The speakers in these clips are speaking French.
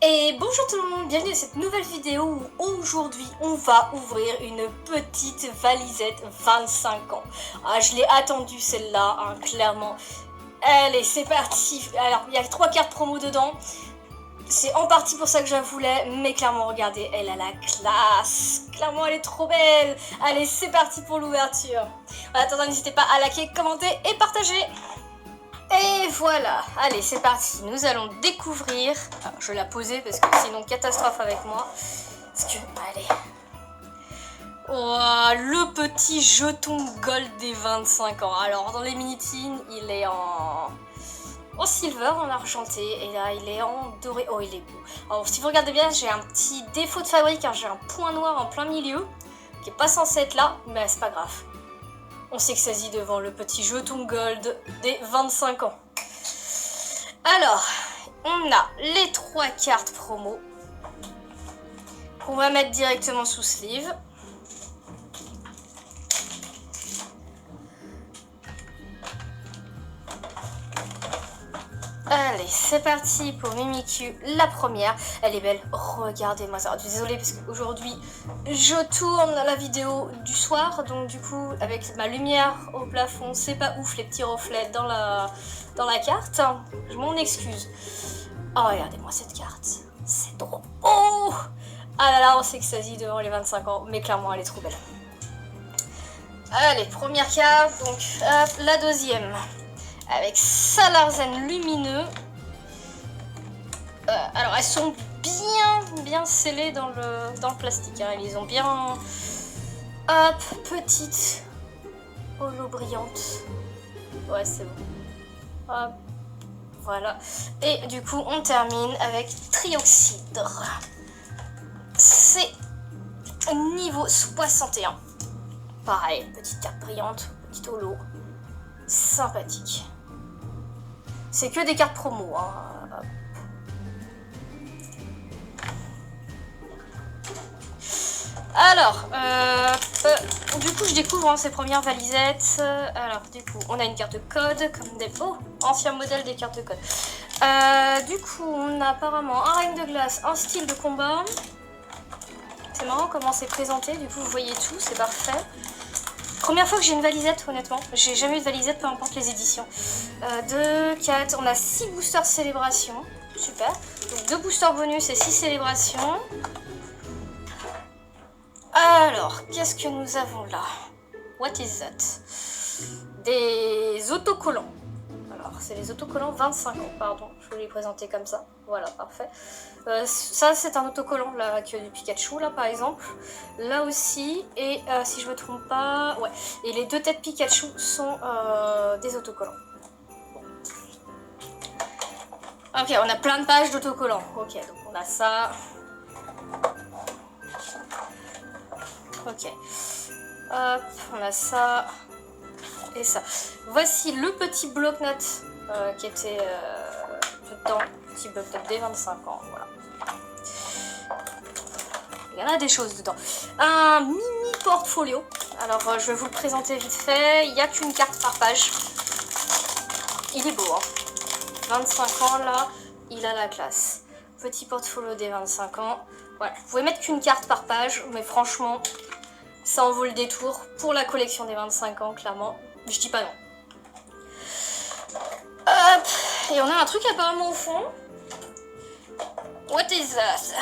Et bonjour tout le monde, bienvenue dans cette nouvelle vidéo où aujourd'hui on va ouvrir une petite valisette 25 ans. Ah, je l'ai attendue celle-là, hein, clairement. Allez, c'est parti. Alors, il y a 3 cartes promo dedans. C'est en partie pour ça que je la voulais, mais clairement, regardez, elle a la classe. Clairement, elle est trop belle. Allez, c'est parti pour l'ouverture. En attendant, n'hésitez pas à liker, commenter et partager. Et voilà, allez c'est parti, nous allons découvrir, alors, je vais la poser parce que sinon catastrophe avec moi, parce que, allez, oh, le petit jeton gold des 25 ans, alors dans les mini-teens il est en silver, en argenté, et là il est en doré, oh il est beau. Alors si vous regardez bien, j'ai un petit défaut de fabrique, hein, j'ai un point noir en plein milieu, qui est pas censé être là, mais c'est pas grave. On s'extasie devant le petit jeton gold des 25 ans. Alors, on a les 3 cartes promo qu'on va mettre directement sous sleeve. Allez, c'est parti pour Mimikyu, la première. Elle est belle, regardez-moi ça. Désolée parce qu'aujourd'hui, je tourne la vidéo du soir. Donc du coup, avec ma lumière au plafond, c'est pas ouf les petits reflets dans la carte. Je m'en excuse. Oh, regardez-moi cette carte. C'est trop beau. Ah là là, on s'extasie devant les 25 ans. Mais clairement, elle est trop belle. Allez, première carte. Donc, hop, la deuxième. Avec Salarzan lumineux. Alors elles sont bien scellées dans le plastique. Hein. Ils ont bien... Hop, petite holo brillante. Ouais, c'est bon. Hop, voilà. Et du coup, on termine avec Trioxydre. C'est niveau 61. Pareil, petite carte brillante, petite holo. Sympathique. C'est que des cartes promo. Hein. Alors, du coup, je découvre ces premières valisettes. Alors, du coup, on a une carte code, comme des anciens modèles des cartes code. Du coup, on a apparemment un règne de glace, un style de combat. C'est marrant comment c'est présenté. Du coup, vous voyez tout, c'est parfait. Première fois que j'ai une valisette, honnêtement. J'ai jamais eu de valisette, peu importe les éditions. 2, 4, on a 6 boosters célébration. Super. Donc 2 boosters bonus et 6 célébrations. Alors, qu'est-ce que nous avons là? What is that? Des autocollants. Alors, c'est les autocollants 25 ans, pardon. Je voulais les présenter comme ça. Voilà, parfait. Ça, c'est un autocollant là, qui a du Pikachu, là, par exemple. Là aussi, et si je me trompe pas, ouais. Et les 2 têtes Pikachu sont des autocollants. Bon. Ok, on a plein de pages d'autocollants. Ok, donc on a ça. Ok. Hop, on a ça. Et ça. Voici le petit bloc-notes qui était dedans. Petit bloc-notes des 25 ans. Voilà. Il y en a des choses dedans. Un mini portfolio. Alors, je vais vous le présenter vite fait. Il n'y a qu'une carte par page. Il est beau, hein. 25 ans, là, il a la classe. Petit portfolio des 25 ans. Voilà. Vous pouvez mettre qu'une carte par page, mais franchement, ça en vaut le détour pour la collection des 25 ans, clairement. Je dis pas non. Hop. Et on a un truc apparemment au fond. What is that?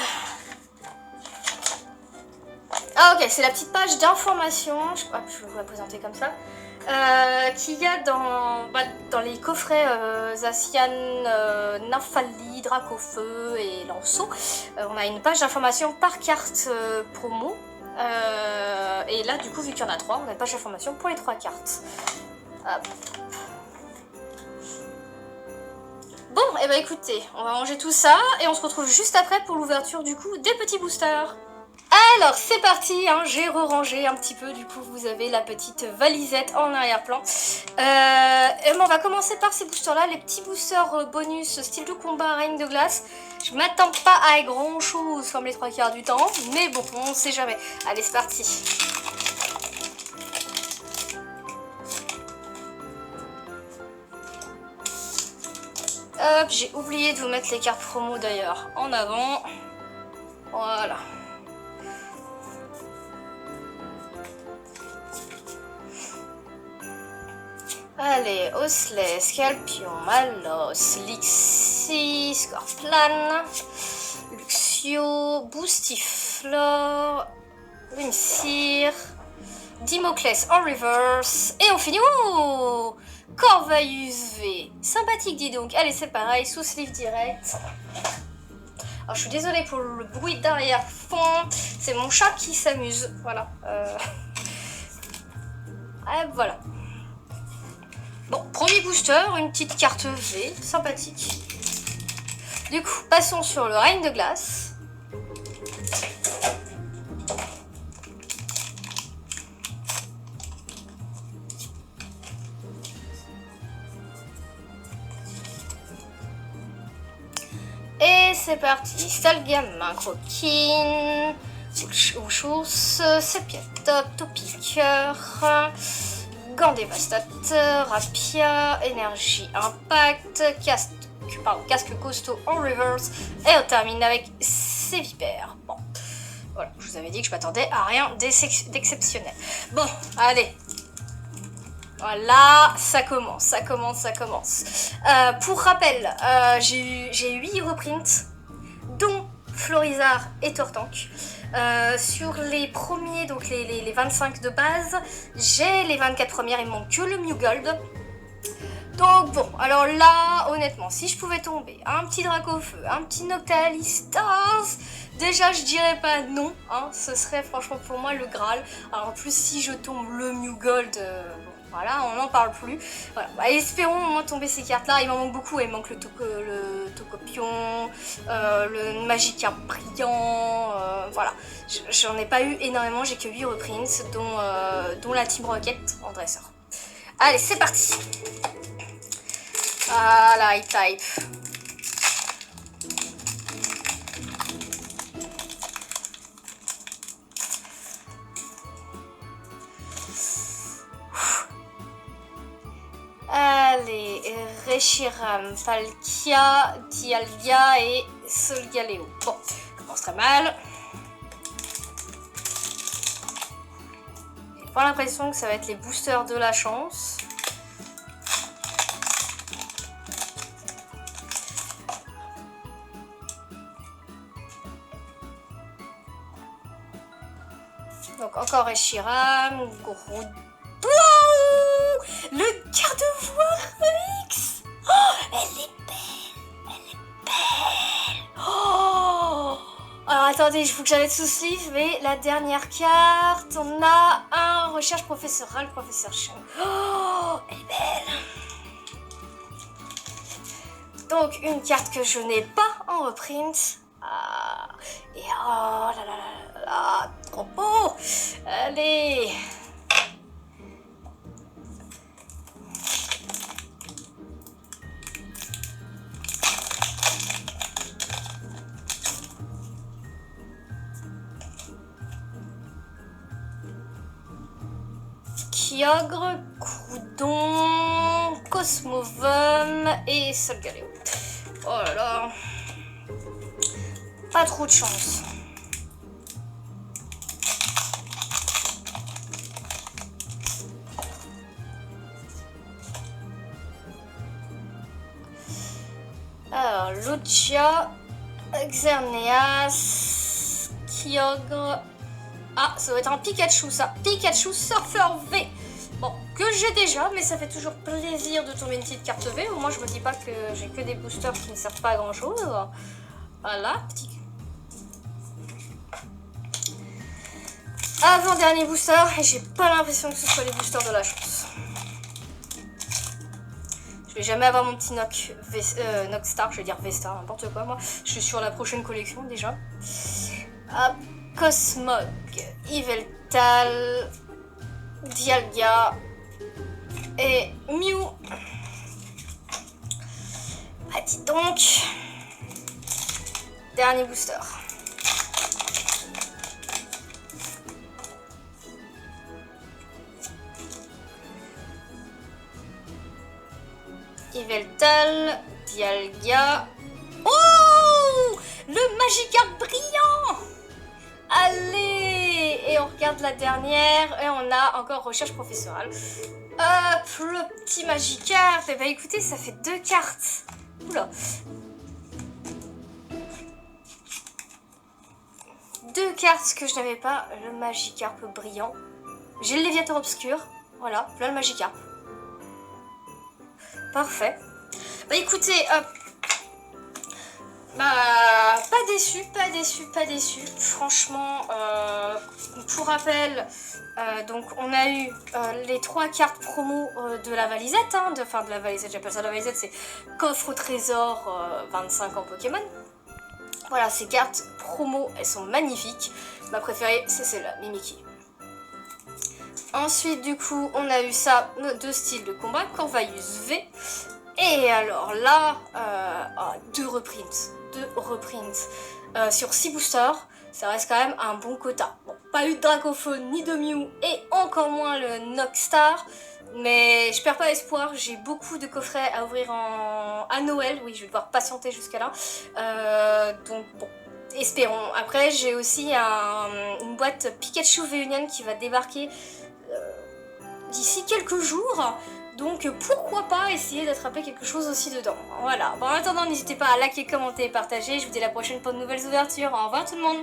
Ah ok, c'est la petite page d'information, je vais vous la présenter comme ça, qu'il y a dans les coffrets Zacian, Nymphali, Dracofeu et Lanceau. On a une page d'information par carte promo. Et là du coup vu qu'il y en a 3, on a une page d'information pour les 3 cartes. Hop. Bon, et bah écoutez, on va ranger tout ça et on se retrouve juste après pour l'ouverture du coup des petits boosters. Alors c'est parti, hein, j'ai re-rangé un petit peu, du coup vous avez la petite valisette en arrière-plan. On va commencer par ces boosters là, les petits boosters bonus style de combat règne de glace. Je m'attends pas à grand chose comme les 3 quarts du temps, mais bon, on sait jamais. Allez c'est parti. Hop, j'ai oublié de vous mettre les cartes promo d'ailleurs en avant. Voilà. Allez, Osley, Scalpion, Malos, Lixie, Scorplan, Luxio, Boostiflore, Wimsir, Dimoclès en reverse, et on finit. Oh, Corvus V, sympathique dis donc. Allez, c'est pareil, sous sleeve direct. Alors je suis désolée pour le bruit d'arrière-fond, c'est mon chat qui s'amuse, voilà. Voilà. Bon, premier booster, une petite carte V, sympathique. Du coup, passons sur le règne de glace. Et c'est parti, Stalgamin, Croquine, Ouchours, Sepiatop, Topiqueur, Gant dévastateur, Rapia, Énergie Impact, casque costaud en reverse, et on termine avec ces vipères. Bon, voilà, je vous avais dit que je m'attendais à rien d'exceptionnel. Bon, allez. Voilà, ça commence. Pour rappel, j'ai 8 reprints, dont Florizard et Tortank. Sur les premiers, donc les 25 de base, j'ai les 24 premières, il manque que le Mew Gold. Donc bon, alors là, honnêtement, si je pouvais tomber un petit Dracofeu, un petit Noctali Stars, déjà je dirais pas non, hein, ce serait franchement pour moi le Graal. Alors en plus, si je tombe le Mew Gold, voilà, on n'en parle plus. Voilà. Bah, espérons au moins tomber ces cartes-là. Il m'en manque beaucoup. Il manque le Tocopion, le Magikarp brillant. Voilà. J'en ai pas eu énormément. J'ai que 8 reprints, dont la Team Rocket en dresseur. Allez, c'est parti. Voilà, E-Type. Allez, Reshiram, Palkia, Dialga et Solgaleo. Bon, ça commence très mal. J'ai pas l'impression que ça va être les boosters de la chance. Donc encore Reshiram, Groudon. Le Gardevoir X. Oh, elle est belle. Oh. Alors attendez, il faut que j'arrête sous sleeve, mais la dernière carte, on a un recherche professorale, professeur Chang. Oh, elle est belle. Donc une carte que je n'ai pas en reprint. Ah, et oh là là là là, trop beau. Allez. Kyogre, Groudon, Cosmovum et Solgaleo. Oh là là. Pas trop de chance. Alors, Lugia, Xerneas, Kyogre. Ah, ça doit être un Pikachu, ça. Pikachu Surfer V. Bon, que j'ai déjà, mais ça fait toujours plaisir de tomber une petite carte V. Au moins, je me dis pas que j'ai que des boosters qui ne servent pas à grand chose. Voilà, petit. Avant-dernier booster, et j'ai pas l'impression que ce soit les boosters de la chance. Je vais jamais avoir mon petit Nockstar, je vais dire V-Star, n'importe quoi, moi. Je suis sur la prochaine collection déjà. Hop. Cosmog, Yveltal, Dialga et Mew. Ah, dis donc. Dernier booster. Yveltal, Dialga. Oh, le Magikarp brillant. Allez, et on regarde la dernière et on a encore recherche professorale. Hop, le petit Magikarp. Et bah écoutez, ça fait 2 cartes. Oula. 2 cartes que je n'avais pas. Le Magikarp brillant. J'ai le Léviateur obscur. Voilà, là le Magikarp. Parfait. Bah écoutez, pas déçu, pas déçu, pas déçu. Franchement, pour rappel, donc on a eu les 3 cartes promo de la valisette, hein, de la valisette, j'appelle ça la valisette, c'est coffre au trésor 25 en Pokémon. Voilà, ces cartes promo, elles sont magnifiques. Ma préférée, c'est celle-là, Mimikyu. Ensuite, du coup, on a eu ça, 2 styles de combat, Corvus V. Et alors là, 2 reprints. 2 reprints. Sur 6 boosters, ça reste quand même un bon quota. Bon, pas eu de Dracophone ni de Mew, et encore moins le Noxstar. Mais je perds pas espoir, j'ai beaucoup de coffrets à ouvrir à Noël. Oui, je vais devoir patienter jusqu'à là. Donc bon, espérons. Après, j'ai aussi une boîte Pikachu V-Union qui va débarquer d'ici quelques jours, donc pourquoi pas essayer d'attraper quelque chose aussi dedans. Voilà, bon, en attendant, n'hésitez pas à liker, commenter et partager, je vous dis à la prochaine pour de nouvelles ouvertures. Au revoir tout le monde.